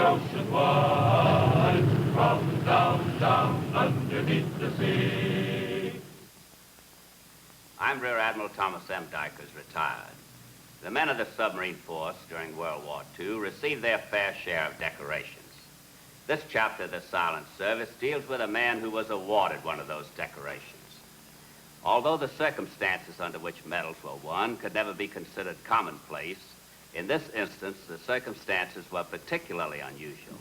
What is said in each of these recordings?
ocean wide, from down, down underneath the sea. I'm Rear Admiral Thomas M. Dykers, retired. The men of the submarine force during World War II received their fair share of decorations. This chapter of the Silent Service deals with a man who was awarded one of those decorations. Although the circumstances under which medals were won could never be considered commonplace, in this instance, the circumstances were particularly unusual.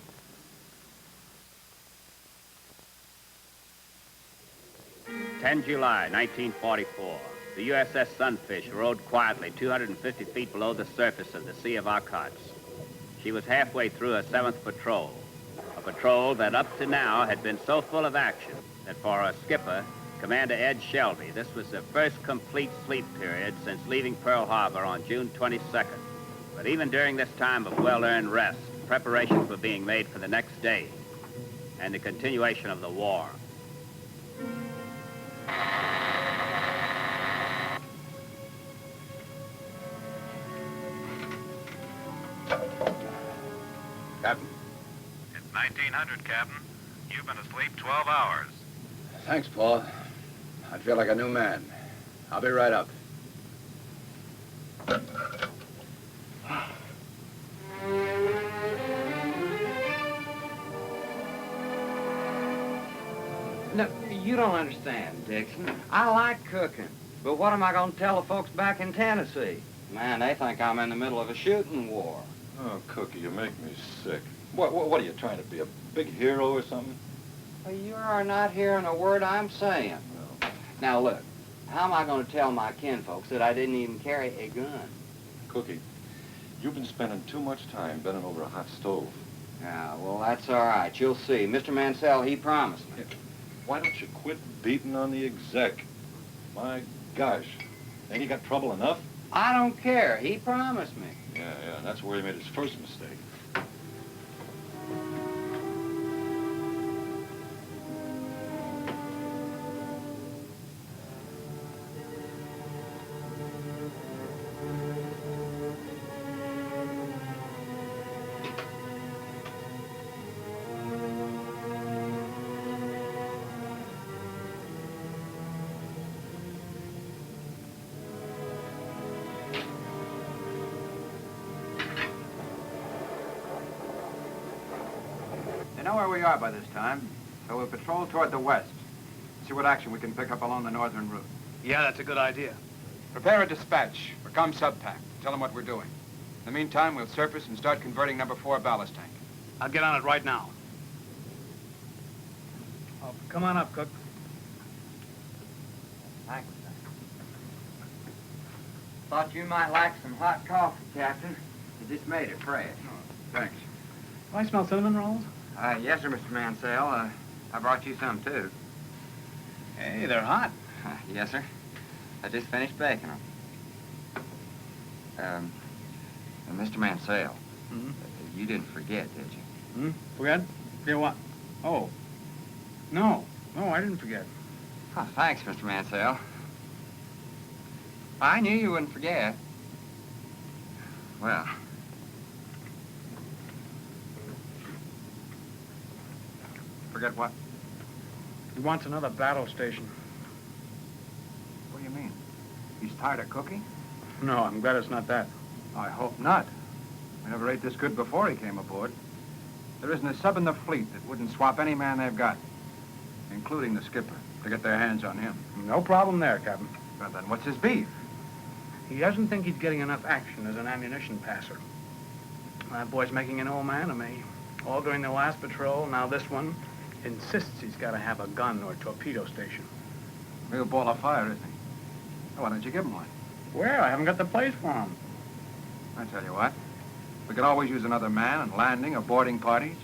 July 1944. The USS Sunfish rode quietly 250 feet below the surface of the Sea of Arcots. She was halfway through her 7th patrol, a patrol that up to now had been so full of action that for our skipper, Commander Ed Shelby, this was the first complete sleep period since leaving Pearl Harbor on June 22nd. But even during this time of well-earned rest, preparations were being made for the next day and the continuation of the war. Captain? It's 1900, Captain. You've been asleep 12 hours. Thanks, Paul. I feel like a new man. I'll be right up. Look, you don't understand, Dixon. I like cooking, but what am I going to tell the folks back in Tennessee? Man, they think I'm in the middle of a shooting war. Oh, Cookie, you make me sick. What are you trying to be, a big hero or something? Well, you are not hearing a word I'm saying. Well, Now, look, how am I going to tell my kinfolks that I didn't even carry a gun? Cookie, you've been spending too much time bending over a hot stove. Yeah, well, that's all right. You'll see. Mr. Mansell, he promised me. Why don't you quit beating on the exec? My gosh, ain't he got trouble enough? I don't care. He promised me. Yeah, that's where he made his first mistake. Know where we are by this time, so we'll patrol toward the west. See what action we can pick up along the northern route. Yeah, that's a good idea. Prepare a dispatch for ComSubPac. Tell them what we're doing. In the meantime, we'll surface and start converting number 4 ballast tank. I'll get on it right now. Oh, come on up, Cook. Thanks. Thought you might like some hot coffee, Captain. You just made it fresh. Oh, thanks. Do I smell cinnamon rolls? Yes, sir, Mr. Mansell. I brought you some, too. Hey, they're hot. Yes, sir. I just finished baking them. Mr. Mansell, you didn't forget, did you? Forget? Forget what? Oh. No, I didn't forget. Oh, thanks, Mr. Mansell. I knew you wouldn't forget. Well... Forget what? He wants another battle station. What do you mean? He's tired of cooking? No, I'm glad it's not that. I hope not. We never ate this good before he came aboard. There isn't a sub in the fleet that wouldn't swap any man they've got, including the skipper, to get their hands on him. No problem there, Captain. Well, then what's his beef? He doesn't think he's getting enough action as an ammunition passer. That boy's making an old man of me. All during the last patrol, now this one. Insists he's got to have a gun or a torpedo station. Real ball of fire, isn't he? Oh, why don't you give him one? Where? I haven't got the place for him. I tell you what, we could always use another man in landing or boarding parties.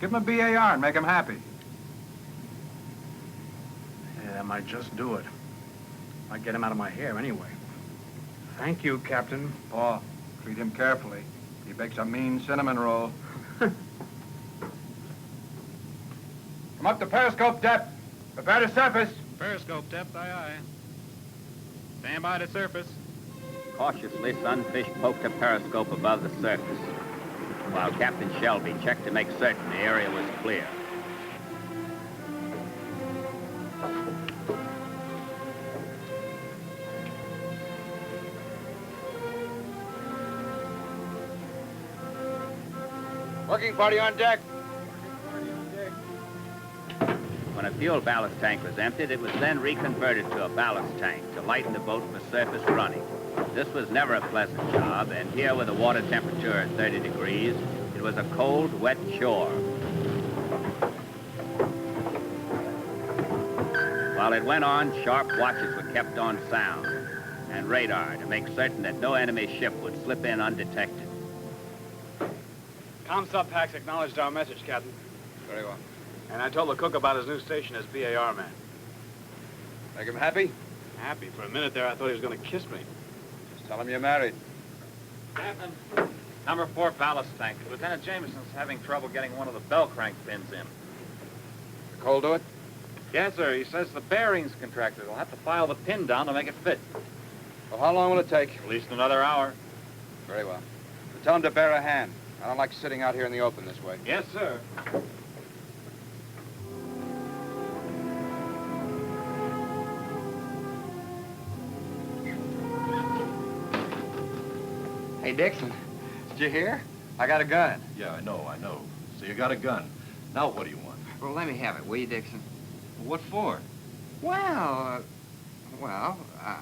Give him a BAR and make him happy. Yeah, I might just do it. Might get him out of my hair anyway. Thank you, Captain. Paul, treat him carefully. He bakes a mean cinnamon roll. Come up to periscope depth. Prepare to surface. Periscope depth, aye, aye. Stand by to surface. Cautiously, Sunfish poked a periscope above the surface. while Captain Shelby checked to make certain the area was clear. Working party on deck. When a fuel ballast tank was emptied, it was then reconverted to a ballast tank to lighten the boat for surface running. This was never a pleasant job, and here with the water temperature at 30 degrees, it was a cold, wet chore. While it went on, sharp watches were kept on sound and radar to make certain that no enemy ship would slip in undetected. ComSub packs acknowledged our message, Captain. Very well. And I told the cook about his new station as BAR man. Make him happy? Happy. For a minute there, I thought he was going to kiss me. Just tell him you're married. Captain, number 4 ballast tank. Lieutenant Jameson's having trouble getting one of the bell crank pins in. The coal do it? Yes, sir. He says the bearing's contracted. He'll have to file the pin down to make it fit. Well, how long will it take? At least another hour. Very well. But tell him to bear a hand. I don't like sitting out here in the open this way. Yes, sir. Hey, Dixon, did you hear? I got a gun. Yeah, I know. So you got a gun. Now what do you want? Well, let me have it, will you, Dixon? What for? Well, I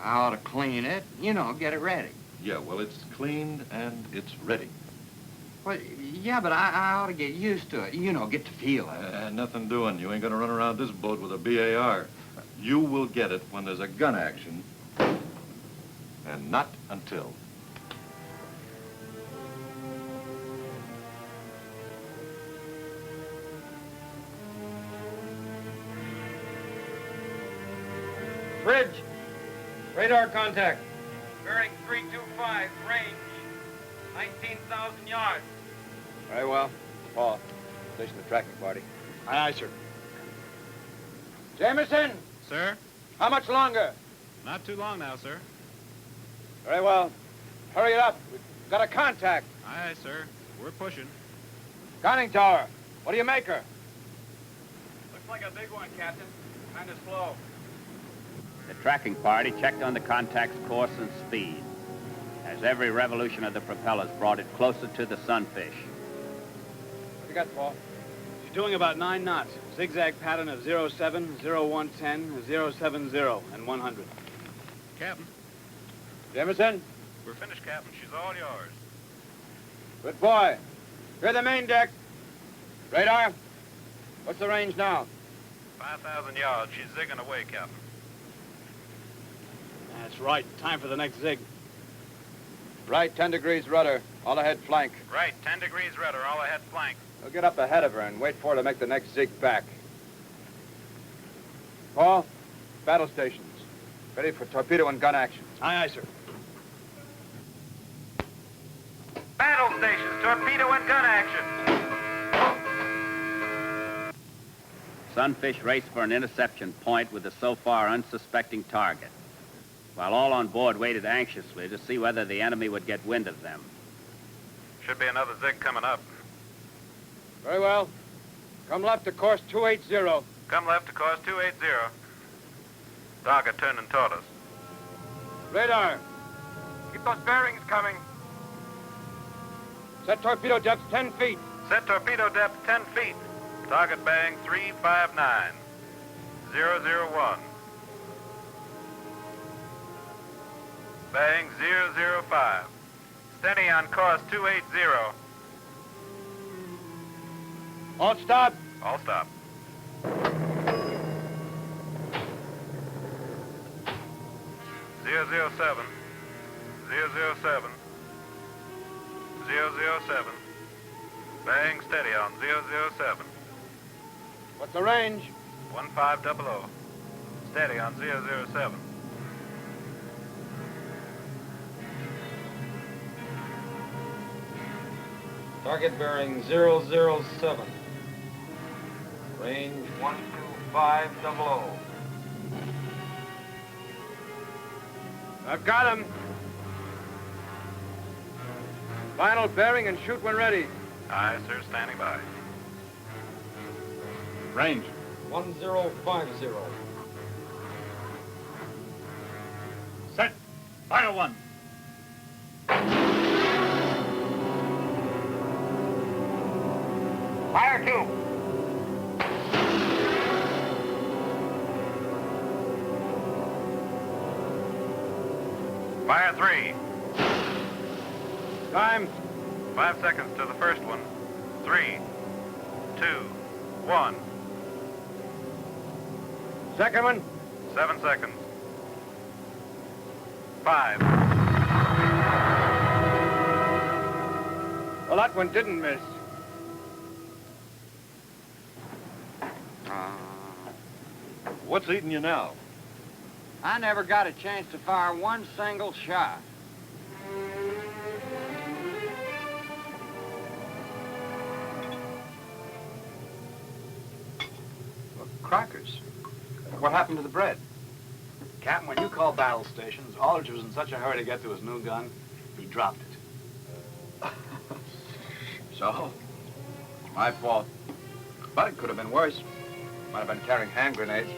ought to clean it, you know, get it ready. Yeah, well, it's cleaned and it's ready. Well, yeah, but I ought to get used to it, you know, get to feel it. Nothing doing. You ain't gonna run around this boat with a BAR. You will get it when there's a gun action, and not until. Bridge, radar contact. Bearing 325, range 19,000 yards. Very well. Paul, station the tracking party. Aye, aye, sir. Jameson, Sir? how much longer? Not too long now, sir. Very well. Hurry it up. We've got a contact. Aye, aye, sir. We're pushing. Conning tower. What do you make her? Looks like a big one, Captain. Kind of slow. The tracking party checked on the contact's course and speed, as every revolution of the propellers brought it closer to the Sunfish. What you got, Paul? She's doing about 9 knots. Zigzag pattern of 07, 0110, 070, and 100. Captain, Jameson? we're finished, Captain. She's all yours. Good boy. Clear the main deck. Radar? What's the range now? 5,000 yards. She's zigging away, Captain. That's right. Time for the next zig. Right, 10 degrees rudder. All ahead flank. Right, 10 degrees rudder, all ahead flank. We'll get up ahead of her and wait for her to make the next zig back. Paul, battle stations. Ready for torpedo and gun action. Aye, aye, sir. Battle stations, torpedo and gun action. Sunfish raced for an interception point with the so far unsuspecting target, while all on board waited anxiously to see whether the enemy would get wind of them. Should be another zig coming up. Very well. Come left to course 280. Come left to course 280. Dogger turning toward us. Radar. Keep those bearings coming. Set torpedo depth 10 feet. Set torpedo depth 10 feet. Target bearing 359. 001. Bearing 005. Steady on course 280. All stop. All stop. Zero, 007. 007. 007. Bearing steady on 007. What's the range? 1500. Steady on 007. Target bearing 007. Range 12500. I've got him. Final bearing and shoot when ready. Aye, sir, standing by. Range. 1050. Set. Fire one. Fire two. Fire three. Time. 5 seconds to the first one. 3, 2, 1. Second one. 7 seconds. 5. Well, that one didn't miss. What's eating you now? I never got a chance to fire one single shot. Crackers. What happened to the bread? Captain, when you called battle stations, Aldridge was in such a hurry to get to his new gun, he dropped it. So? My fault. But it could have been worse. Might have been carrying hand grenades.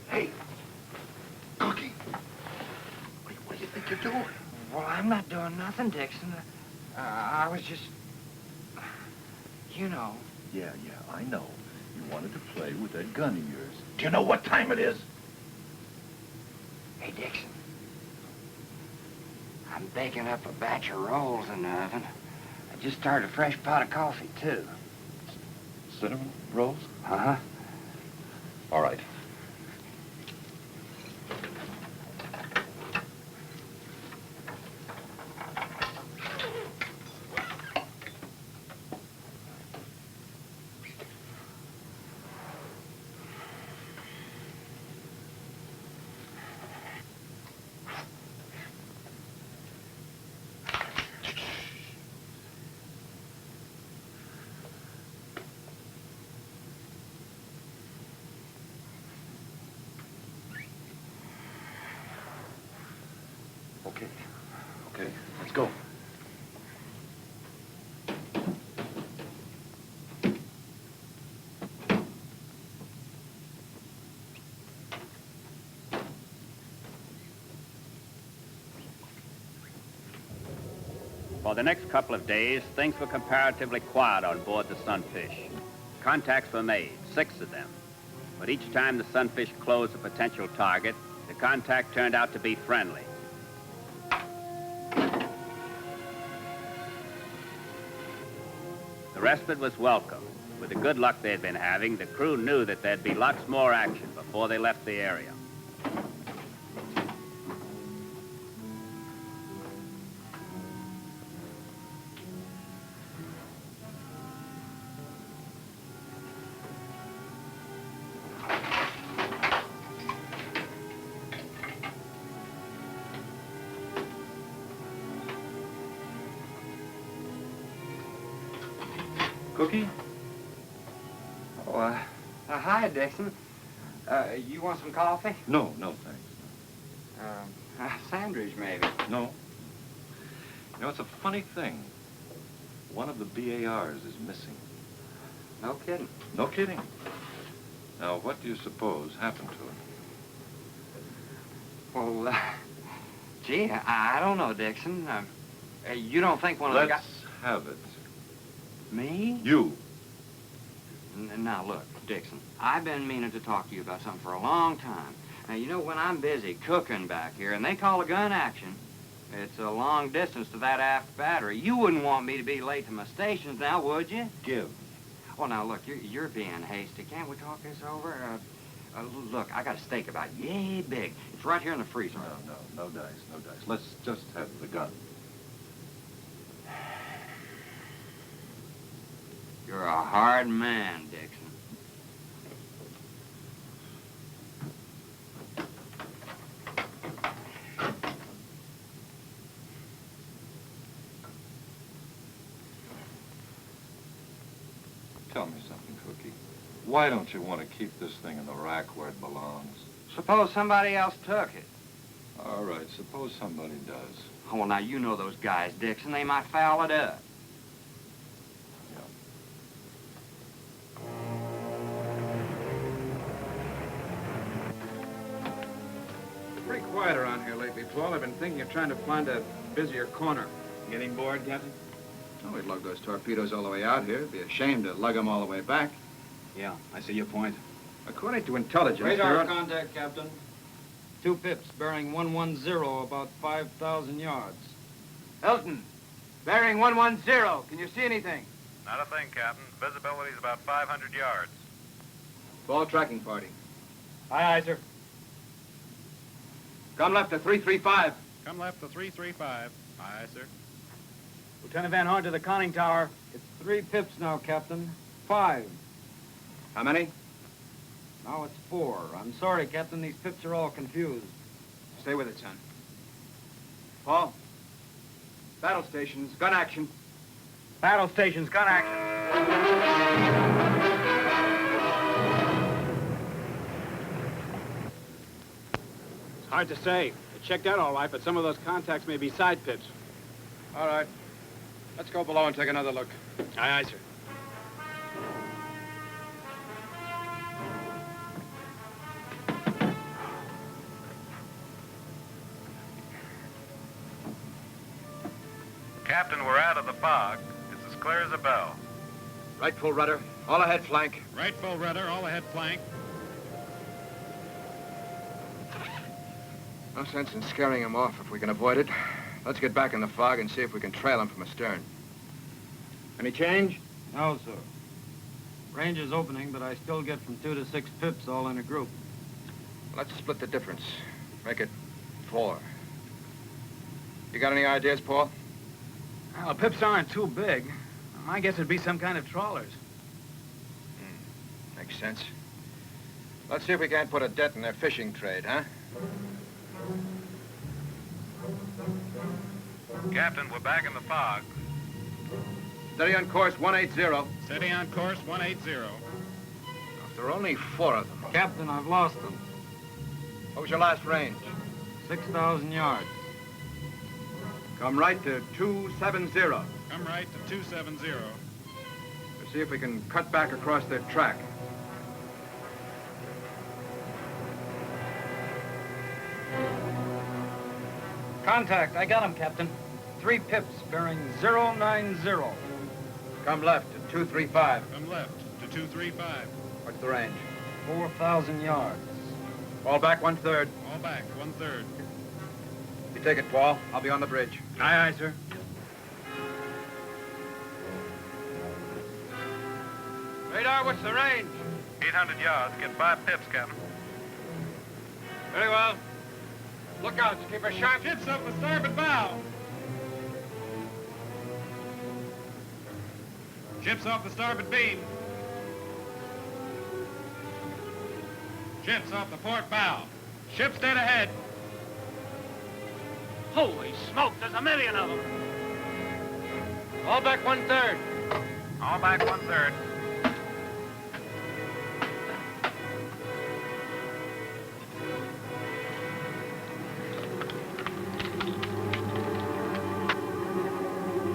Hey, Cookie. What do you think you're doing? Well, I'm not doing nothing, Dixon. I was just... You know. Yeah, I know. You wanted to play with that gun of yours. Do you know what time it is? Hey, Dixon. I'm baking up a batch of rolls in the oven. I just started a fresh pot of coffee, too. Cinnamon rolls? Uh-huh. All right. Okay, let's go. For the next couple of days, things were comparatively quiet on board the Sunfish. Contacts were made, 6 of them. But each time the Sunfish closed a potential target, the contact turned out to be friendly. The respite was welcome. With the good luck they'd been having, the crew knew that there'd be lots more action before they left the area. Cookie? Oh, hi, Dixon. You want some coffee? No, thanks. Sandwich, maybe. No. You know, it's a funny thing. One of the BARs is missing. No kidding. No kidding. Now, what do you suppose happened to it? Well, gee, I don't know, Dixon. You don't think one of the guys... Let's have it. Me? You. Now, look, Dixon, I've been meaning to talk to you about something for a long time. Now, you know, when I'm busy cooking back here and they call a gun action, it's a long distance to that aft battery. You wouldn't want me to be late to my stations now, would you? Give. Oh, now, look, you're being hasty. Can't we talk this over? Look, I got a steak about yay big. It's right here in the freezer. No dice. Let's just have the gun. You're a hard man, Dixon. Tell me something, Cookie. Why don't you want to keep this thing in the rack where it belongs? Suppose somebody else took it. All right, suppose somebody does. Oh, well, now, you know those guys, Dixon. They might foul it up. Pretty quiet around here lately, Paul. I've been thinking of trying to find a busier corner. Getting bored, Captain? Oh, we'd lug those torpedoes all the way out here. It'd be a shame to lug them all the way back. Yeah, I see your point. According to intelligence, Radar contact, Captain. 2 pips, bearing 110, about 5,000 yards. Elton, bearing 110. Can you see anything? Not a thing, Captain. Visibility's about 500 yards. Ball tracking party. Aye, sir. Come left to 335. Come left to 335. Aye, sir. Lieutenant Van Horn to the conning tower. It's 3 pips now, Captain. 5. How many? Now it's 4. I'm sorry, Captain. These pips are all confused. Stay with it, son. Paul. Battle stations, gun action. Battle stations, gun action. It's hard to say. It checked out all right, but some of those contacts may be side pips. All right. Let's go below and take another look. Aye, sir. Captain, we're out of the fog. It's as clear as a bell. Right full rudder. All ahead flank. Right full rudder, all ahead flank. No sense in scaring him off if we can avoid it. Let's get back in the fog and see if we can trail him from astern. Any change? No, sir. Range is opening, but I still get from 2 to 6 pips all in a group. Let's split the difference. Make it 4. You got any ideas, Paul? Well, the pips aren't too big. My guess would be some kind of trawlers. Makes sense. Let's see if we can't put a dent in their fishing trade, huh? Captain, we're back in the fog. Steady on course 180. Steady on course 180. There are only 4 of them. Captain, I've lost them. What was your last range? 6,000 yards. Come right to 270. Come right to 270. Let's see if we can cut back across their track. Contact. I got him, Captain. 3 pips, bearing 090. Come left to 235. Come left to 235. What's the range? 4,000 yards. Fall back 1/3. All back, 1/3. You take it, Paul. I'll be on the bridge. Aye, sir. Radar, what's the range? 800 yards. Get 5 pips, Captain. Very well. Lookouts, keep her sharp. Ships up the starboard bow. Ships off the starboard beam. Ships off the port bow. Ships dead ahead. Holy smoke, there's a million of them. All back 1/3. All back 1/3.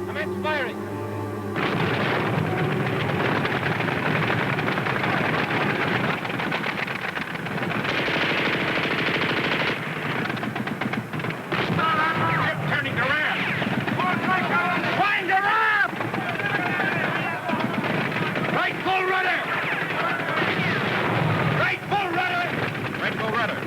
Commence firing. Turning to ram. Flying to ram! Right full rudder! Right full rudder! Right full rudder.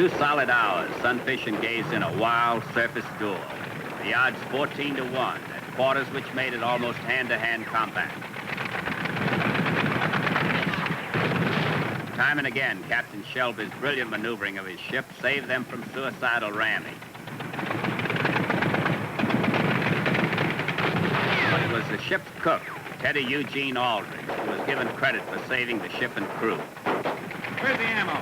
2 solid hours, Sunfish engaged in a wild surface duel. The odds 14-1 at quarters, which made it almost hand-to-hand combat. Time and again, Captain Shelby's brilliant maneuvering of his ship saved them from suicidal ramming. But it was the ship's cook, Teddy Eugene Aldridge, who was given credit for saving the ship and crew. Where's the ammo?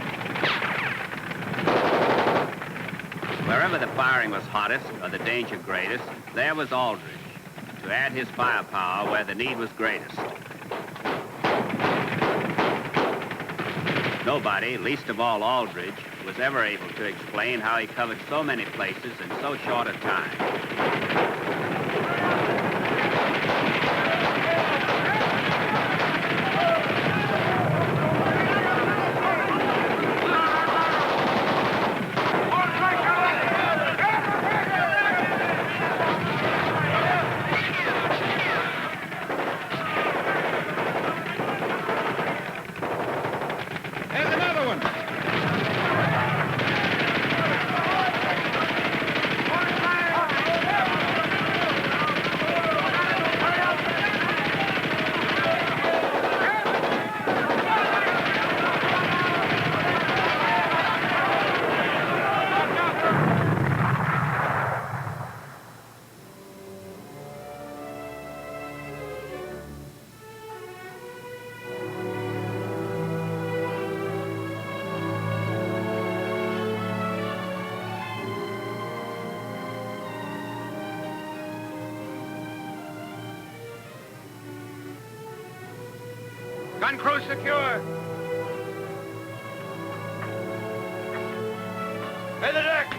Wherever the firing was hottest or the danger greatest, there was Aldridge, to add his firepower where the need was greatest. Nobody, least of all Aldridge, was ever able to explain how he covered so many places in so short a time. Gun crew secure. Clear the deck.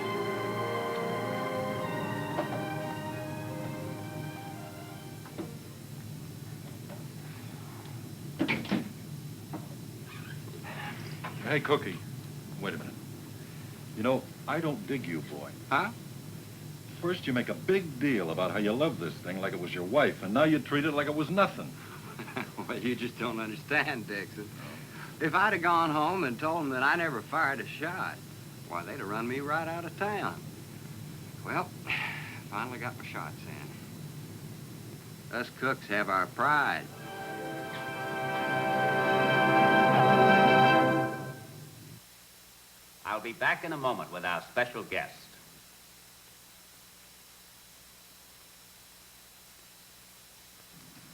Hey, Cookie. Wait a minute. You know, I don't dig you, boy. Huh? First, you make a big deal about how you love this thing like it was your wife, and now you treat it like it was nothing. Well, you just don't understand, Dixon. If I'd have gone home and told them that I never fired a shot, why, they'd have run me right out of town. Well, finally got my shots in. Us cooks have our pride. I'll be back in a moment with our special guest.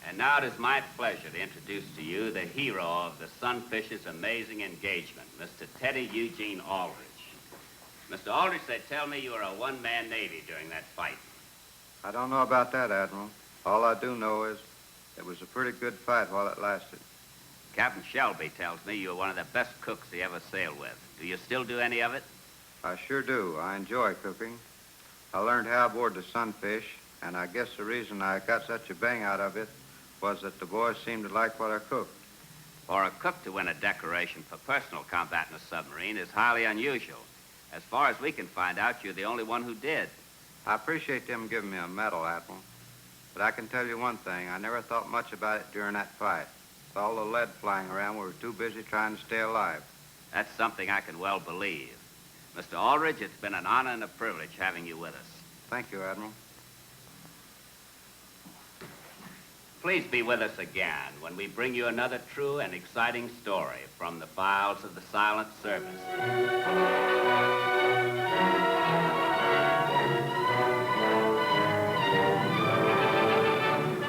And now it is my pleasure to introduce to you the hero of the Sunfish's amazing engagement, Mr. Teddy Eugene Aldridge. Mr. Aldridge, they tell me you were a one-man Navy during that fight. I don't know about that, Admiral. All I do know is it was a pretty good fight while it lasted. Captain Shelby tells me you were one of the best cooks he ever sailed with. Do you still do any of it? I sure do. I enjoy cooking. I learned how aboard the Sunfish, and I guess the reason I got such a bang out of it was that the boys seemed to like what I cooked. For a cook to win a decoration for personal combat in a submarine is highly unusual. As far as we can find out, you're the only one who did. I appreciate them giving me a medal, Admiral. But I can tell you one thing. I never thought much about it during that fight. With all the lead flying around, we were too busy trying to stay alive. That's something I can well believe. Mr. Aldridge, it's been an honor and a privilege having you with us. Thank you, Admiral. Please be with us again when we bring you another true and exciting story from the files of the Silent Service.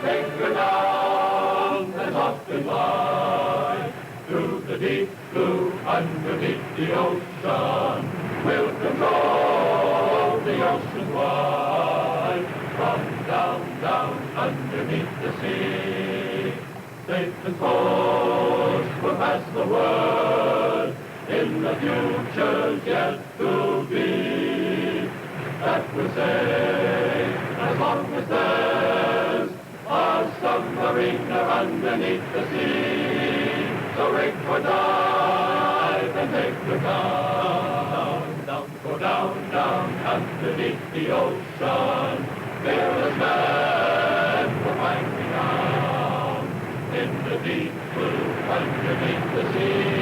Take her down and off and fly through the deep blue underneath the ocean. We'll control the ocean wide from down, down underneath the sea. Safe and forth we'll pass the word in the future's yet to be. That we'll say as long as there's a submariner underneath the sea. So rig for dive and take the down, down, go down, down underneath the ocean. Fearless men will find me down in the deep blue underneath the sea.